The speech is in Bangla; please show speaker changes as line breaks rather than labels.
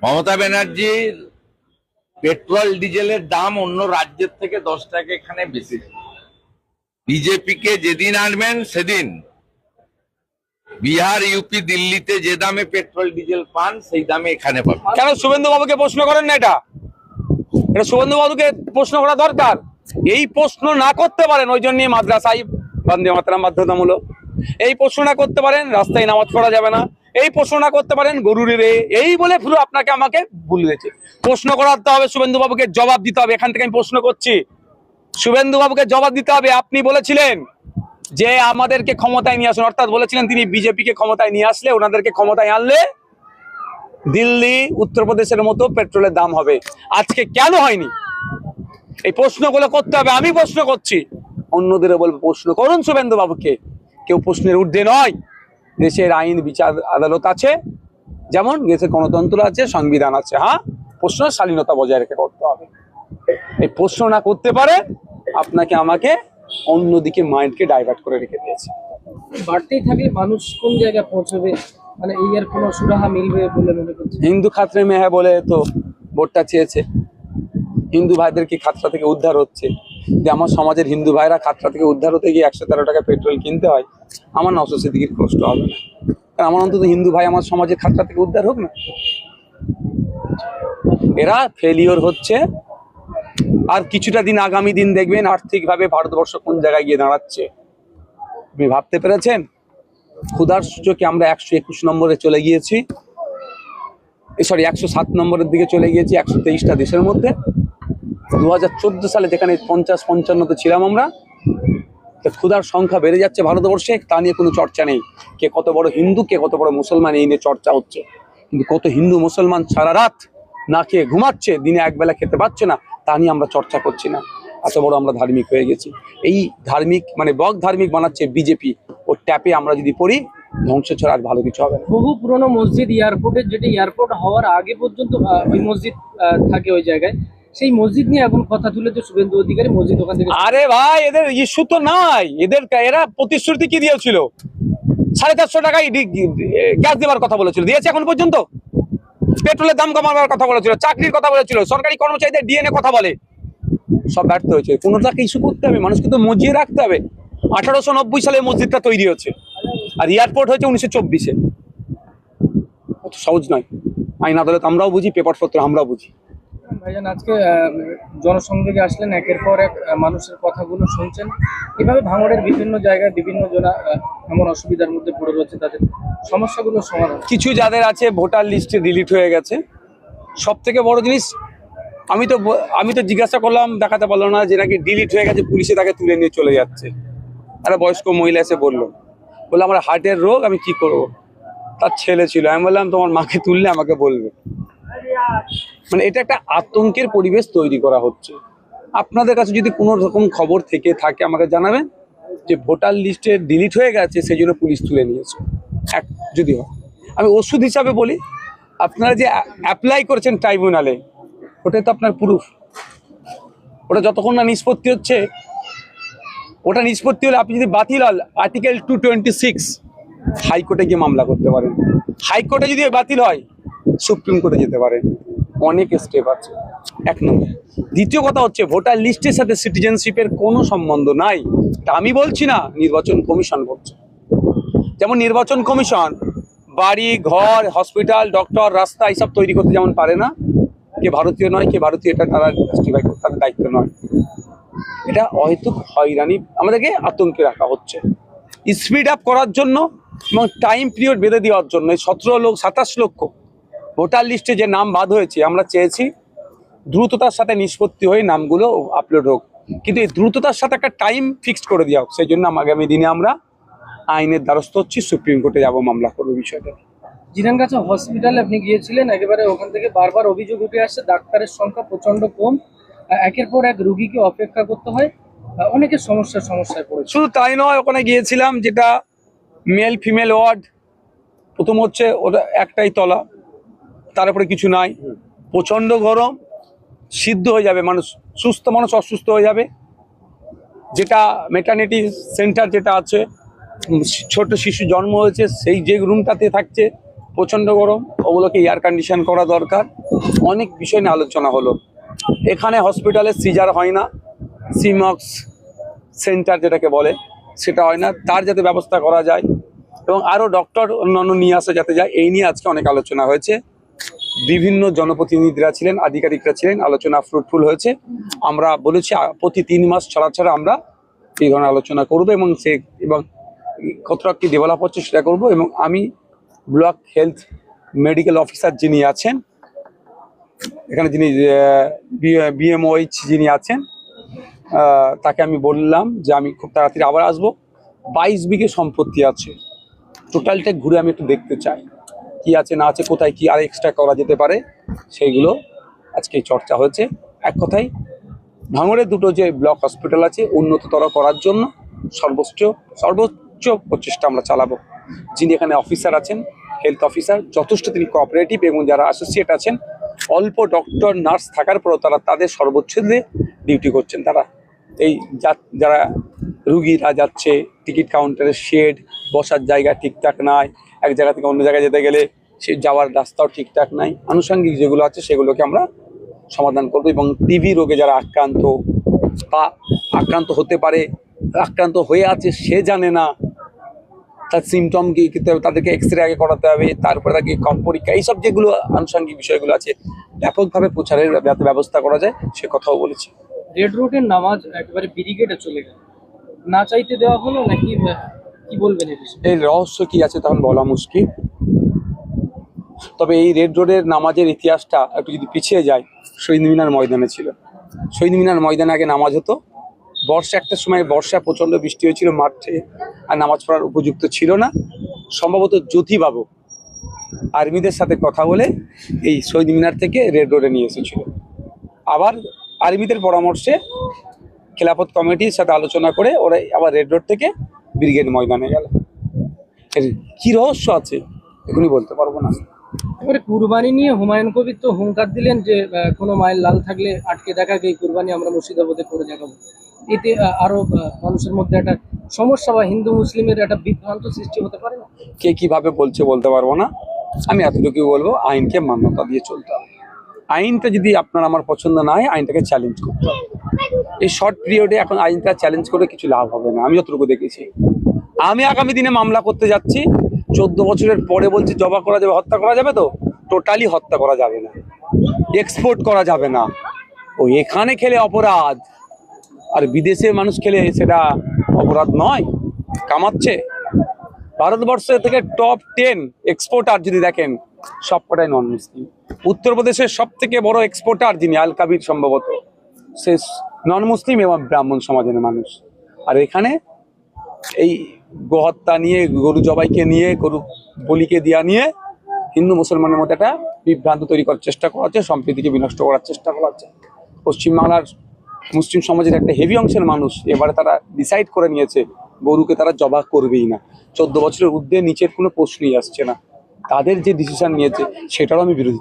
মমতা ব্যানার্জির পেট্রোল ডিজেলের দাম অন্য রাজ্যের থেকে 10 টাকা এখানে বেশি। বিজেপিকে যেদিন আনবেন সেদিন বিহার, ইউপি, দিল্লিতে যে দামে পেট্রোল ডিজেল পান সেই দামে এখানে পাবেন।
কেন শুভেন্দু বাবুকে প্রশ্ন করেন না? এটা শুভেন্দু বাবুকে প্রশ্ন করা দরকার। এই প্রশ্ন না করতে পারেন, ওই জন্যই মাদ্রাসায় বন্দে মাতরম বাধ্যতামূলক। এই প্রশ্ন না করতে পারেন, রাস্তায় নামাজ পড়া যাবে না। এই প্রশ্ন না করতে পারেন, গরুর রে এই বলে পুরো আপনাকে আমাকে ভুল দিয়েছে। প্রশ্ন করাতে হবে, শুভেন্দু বাবুকে জবাব দিতে হবে। এখান থেকে আমি প্রশ্ন করছি, শুভেন্দু বাবুকে জবাব দিতে হবে। আপনি বলেছিলেন যে আমাদেরকে ক্ষমতায় নিয়ে আসুন, অর্থাৎ বলেছিলেন তিনি বিজেপিকে ক্ষমতায় নিয়ে আসলে, ওনাদেরকে ক্ষমতায় আনলে দিল্লি, উত্তরপ্রদেশের মতো পেট্রোলের দাম হবে। আজকে কেন হয়নি? এই প্রশ্নগুলো করতে হবে। আমি প্রশ্ন করছি, অন্যদেরও বলবো প্রশ্ন করুন শুভেন্দু বাবুকে। কেউ প্রশ্নের ঊর্ধ্বে নয়। দেশের আইন, বিচার, আদালত আছে, যেমন দেশের গণতন্ত্র আছে, সংবিধান আছে। হ্যাঁ, প্রশ্ন স্বাধীনতা বজায় রেখে করতে হবে। এই প্রশ্ন না করতে পারে, আপনাকে আমাকে অন্যদিকে মাইন্ডকে ডাইভার্ট করে রেখে দিয়েছে।
বাড়তেই থাকলে মানুষ কোন জায়গায় পৌঁছবে, মানে এই এর কোনো সুরাহা মিলবে বলে মনে করছে?
হিন্দু খাতরে মে হ্যাঁ বলে তো ভোটটা চেয়েছে। হিন্দু ভাইদের কি খাতরা থেকে উদ্ধার হচ্ছে? যে আমার সমাজের হিন্দু ভাইরা খাতরা থেকে উদ্ধার হতে গিয়ে 113 টাকা পেট্রোল কিনতে হয়, আমার নওশাদ সিদ্দিকীর কষ্ট হবে না? কারণ আমার অন্তত হিন্দু ভাই আমার সমাজের খাতরা থেকে উদ্ধার হোক না। এরা ফেলিওর হচ্ছে। আর কিছুটা দিন, আগামী দিন দেখবেন আর্থিকভাবে ভারতবর্ষ কোন জায়গায় গিয়ে দাঁড়াচ্ছে। আপনি ভাবতে পেরেছেন? ক্ষুধার সূচকে আমরা 121 নম্বরে চলে গিয়েছি, 107 নম্বরের দিকে চলে গিয়েছি 123টা দেশের মধ্যে। 2014 সালে যেখানে 50-55তে ছিলাম আমরা, ক্ষুধার সংখ্যা বেড়ে যাচ্ছে ভারতবর্ষে, তা নিয়ে কোনো চর্চা নেই। কে কত বড় হিন্দু, কে কত বড় মুসলমান, এই নিয়ে চর্চা হচ্ছে। কিন্তু কত হিন্দু মুসলমান সারা রাত না খেয়ে ঘুমাচ্ছে, দিনে একবেলা খেতে পাচ্ছে না, তা নিয়ে আমরা চর্চা করছি না। এত বড় আমরা ধার্মিক হয়ে গেছি। এই ধার্মিক মানে বক ধার্মিক বানাচ্ছে বিজেপি। ও ট্যাপে আমরা যদি পড়ি, ধ্বংস ছাড়া আর ভালো কিছু হবে না।
বহু পুরনো মসজিদ, এয়ারপোর্টের, যেটা এয়ারপোর্ট হওয়ার আগে পর্যন্ত ওই মসজিদ থাকে ওই জায়গায়, সেই মসজিদ নিয়ে এখন কথা তুলেছে শুভেন্দু অধিকারী। মসজিদ ওখান থেকে,
আরে ভাই, এদের ইস্যু তো নাই। এরা প্রতিশ্রুতি কি দিয়েছিল? 450 টাকায় গ্যাস দেওয়ার কথা বলেছিল, দিয়েছে এখন পর্যন্ত? পেট্রোলের দাম কমাবার কথা বলেছিল, চাকরির কথা বলেছিল, সরকারি কর্মচারীদের ডিএনএ কথা বলে, সব ব্যর্থ হয়েছে। কোনোটাকে ইস্যু করতে হবে, মানুষকে তো মজিয়ে রাখতে হবে। 1890 সালে মসজিদটা তৈরি হচ্ছে, আর এয়ারপোর্ট হয়েছে 1924-এ। অত সহজ নয়। আইন আদালত আমরাও বুঝি, পেপার পত্র আমরাও বুঝি।
ভাইজান আজকে জনসংযোগে আসলেন, একের পর এক মানুষের কথাগুলো শুনছেন। এভাবে ভাঙড়ের বিভিন্ন জায়গায় বিভিন্ন জনা এমন অসুবিধার মধ্যে পড়ে রয়েছে, তাদের সমস্যাগুলো সমাধান।
কিছু যাদের আছে ভোটার লিস্টে ডিলিট হয়ে গেছে। সব থেকে বড় জিনিস, আমি তো জিজ্ঞাসা করলাম, দেখাতে পারলো না যে নাকি ডিলিট হয়ে গেছে, পুলিশে তাকে তুলে নিয়ে চলে যাচ্ছে। একটা বয়স্ক মহিলা এসে বললো আমার হার্টের রোগ, আমি কি করব? তার ছেলে ছিল। আমি বললাম তোমার মাকে তুললে আমাকে বলবে। মানে এটা একটা আতঙ্কের পরিবেশ তৈরি করা হচ্ছে। আপনাদের কাছে যদি কোনো রকম খবর থেকে থাকে আমাকে জানাবেন, যে ভোটার লিস্টে ডিলিট হয়ে গেছে সেই জন্য পুলিশ তুলে নিয়েছে। যদি হয়, আমি ওষুধ হিসাবে বলি, আপনারা যে অ্যাপ্লাই করেছেন ট্রাইব্যুনালে, ওটাই তো আপনার প্রুফ। ওটা যতক্ষণ না নিষ্পত্তি হচ্ছে, ওটা নিষ্পত্তি হলে আপনি যদি বাতিল হল, আর্টিকেল 226 হাইকোর্টে গিয়ে মামলা করতে পারেন। হাইকোর্টে যদি বাতিল হয়, সুপ্রিম কোর্টে যেতে পারেন। অনেক স্টেপ আছে, এক নম্বর। দ্বিতীয় কথা হচ্ছে, ভোটার লিস্টের সাথে সিটিজেনশিপের কোনো সম্বন্ধ নাই। তা আমি বলছি না, নির্বাচন কমিশন বলছে। যেমন নির্বাচন কমিশন বাড়ি, ঘর, হসপিটাল, ডক্টর, রাস্তা এইসব তৈরি করতে যেমন পারে না, কে ভারতীয় নয় কে ভারতীয় এটা তারা জাস্টিফাই করতে, তাদের দায়িত্ব নয়। এটা অহেতুক হয়রানি, আমাদেরকে আতঙ্কে রাখা হচ্ছে স্পিড আপ করার জন্য এবং টাইম পিরিয়ড বেঁধে দেওয়ার জন্য। 27 লক্ষ ভোটার লিস্টে যে নাম বাদ হয়েছে, আমরা চেয়েছি দ্রুততার সাথে নিষ্পত্তি হয়ে নামগুলো আপলোড হোক, কিন্তু এই দ্রুততার সাথে একটা টাইম ফিক্সড করে দেওয়া হোক। সেই জন্য আগামী দিনে আমরা আইনের দ্বারস্থ হচ্ছি, সুপ্রিম কোর্টে যাবো, মামলা করবো বিষয়টা।
জিনানগাছা হসপিটালে আপনি গিয়েছিলেন, একেবারে ওখান থেকে বারবার অভিযোগ উঠে আসছে ডাক্তারের সংখ্যা প্রচন্ড কম, একের পর এক রুগীকে অপেক্ষা করতে হয়, অনেকের সমস্যায় পড়েছে।
শুধু তাই নয়, ওখানে গিয়েছিলাম যেটা মেল ফিমেল ওয়ার্ড, প্রথম হচ্ছে ওটা একটাই তলা, তার উপরে কিছু নাই, প্রচন্ড গরম, সিদ্ধ হয়ে যাবে মানুষ, সুস্থ মানুষ অসুস্থ হয়ে যাবে। যেটা মেটার্নিটি সেন্টার যেটা আছে, ছোট শিশু জন্ম হয়েছে সেই যে রুমটাতে থাকছে, প্রচণ্ড গরম, ওগুলোকে এয়ার কন্ডিশন করা দরকার। অনেক বিষয় নিয়ে আলোচনা হলো। এখানে হসপিটালে সিজার হয় না, সিমক্স সেন্টার যেটাকে বলে সেটা হয় না, তার যাতে ব্যবস্থা করা যায় এবং আরও ডক্টর অন্যান্য নিয়ে আসা যাতে যায়, এই নিয়ে আজকে অনেক আলোচনা হয়েছে। বিভিন্ন জনপ্রতিনিধিরা ছিলেন, আধিকারিকরা ছিলেন, আলোচনা ফ্রুটফুল হয়েছে। আমরা বলেছি প্রতি 3 মাস ছাড়া ছাড়া আমরা এই ধরনের আলোচনা করবো এবং কতটা কি ডেভেলপ হচ্ছে সেটা করবো। এবং আমি ব্লক হেলথ মেডিকেল অফিসার যিনি আছেন এখানে, যিনি বিএমওএইচ যিনি আছেন, তাকে আমি বললাম যে আমি খুব তাড়াতাড়ি আবার আসবো। 22 বিঘে সম্পত্তি আছে, টোটালটা ঘুরে আমি একটু দেখতে চাই কি আছে না আছে, কোথায় কি আর এক্সট্রা করা যেতে পারে, সেইগুলো আজকে চর্চা হয়েছে। এক কথায় ভাঙড়ের দুটো যে ব্লক হসপিটাল আছে উন্নততর করার জন্য সর্বোচ্চ প্রচেষ্টা আমরা চালাবো। যিনি এখানে অফিসার আছেন, হেলথ অফিসার, যথেষ্ট তিনি কোঅপারেটিভ এবং যারা অ্যাসোসিয়েট আছেন, অল্প ডক্টর নার্স থাকার পরেও তারা তাদের সর্বোচ্চ দিয়ে ডিউটি করছেন। তারা এই যারা রুগীরা যাচ্ছে, টিকিট কাউন্টারের শেড, বসার জায়গা ঠিকঠাক নাই, এক জায়গা থেকে অন্য জায়গায় যেতে গেলে সে যাওয়ার রাস্তাও ঠিকঠাক নাই, আনুষঙ্গিক যেগুলো আছে সেগুলোকে আমরা সমাধান করবো। এবং টিবি রোগে যারা আক্রান্ত বা আক্রান্ত হতে পারে, আক্রান্ত হয়ে আছে সে জানে না, তার সিমটম কি তাদেরকে এক্সরে আগে করাতে হবে, তারপরে তাকে কম পরীক্ষা, এইসব যেগুলো আনুষঙ্গিক বিষয়গুলো আছে ব্যাপকভাবে প্রচারের যাতে ব্যবস্থা করা যায় সে কথাও বলেছি।
রেড রোডের নামাজ একেবারে ব্যারিকেডে চলে গেল, না চাইতে দেওয়া হলো নাকি, কি বলবেন এই বিষয়ে?
এর রহস্য কি আছে তখন বলা মুশকিল। তবে এই রেড রোডের নামাজের ইতিহাসটা একটু যদি পিছিয়ে যায়, শহীদ মিনার ময়দানে ছিল। শহীদ মিনার ময়দানে আগে নামাজ হতো। একটা সময় প্রচণ্ড বৃষ্টি হয়েছিল, মাঠে আর নামাজ পড়ার উপযুক্ত ছিল না। সম্ভবত জ্যোতিবাবু আর্মিদের সাথে কথা বলে এই শহীদ মিনার থেকে রেড রোডে নিয়ে এসেছিল। আবার আর্মিদের পরামর্শে খেলাফত কমিটির সাথে আলোচনা করে ওরা আবার রেড রোড থেকে ব্রিগেড ময়দানে গেল। এর কি রহস্য আছে এখনই বলতে পারবো না।
এবারে কুরবানি নিয়ে হুমায়ুন কবির তো হুঙ্কার দিলেন যে কোনো মাইল লাল থাকলে আটকে দেখাকে এই কুরবানি আমরা মুর্শিদাবাদে করে দেখাবো। এতে আরো মানুষের মধ্যে একটা সমস্যা বা হিন্দু মুসলিমের একটা বিভ্রান্ত সৃষ্টি হতে পারে না?
কে কিভাবে বলছে বলতে পারবো না। আমি এতটুকু বলবো, আইনকে মান্যতা দিয়ে চলতে হবে। আইনটা যদি আপনার আমার পছন্দ না হয়, আইনটাকে চ্যালেঞ্জ করতে হবে। এই শর্ট পিরিয়ডে এখন আইনটা চ্যালেঞ্জ করে কিছু লাভ হবে না, আমি যতটুকু দেখেছি। আমি আগামী দিনে মামলা করতে যাচ্ছি, 14 বছরের পরে বলছি জবা করা যাবে, হত্যা করা যাবে, তো টোটালি হত্যা করা যাবে না, এক্সপোর্ট করা যাবে না। ও এখানে খেলে অপরাধ, আর বিদেশে মানুষ খেলে সেটা অপরাধ নয়, কামাচ্ছে। ভারতবর্ষ থেকে টপ 10 এক্সপোর্টার যদি দেখেন সবকটাই নন মুসলিম। উত্তরপ্রদেশের সব থেকে বড় এক্সপোর্টার যিনি, আল কাবির সম্ভবত, সে নন মুসলিম এবং ব্রাহ্মণ সমাজের মানুষ। আর এখানে এই গোহত্যা নিয়ে, গরু জবাইকে নিয়ে, গরু বলিকে দেওয়া নিয়ে হিন্দু মুসলমানের মধ্যে একটা বিভ্রান্ত তৈরি করার চেষ্টা করা হচ্ছে, সম্প্রীতিকে বিনষ্ট করার চেষ্টা করা হচ্ছে। পশ্চিমবাংলার মুসলিম সমাজের একটা হেভি অংশের মানুষ এবারে তারা ডিসাইড করে নিয়েছে গরুকে তারা জবাই করবেই না। 14 বছরের ঊর্ধ্বে নিচের কোনো প্রশ্নই আসছে না। তাদের যে ডিসিশন নিয়েছে সেটারও আমি বিরোধী।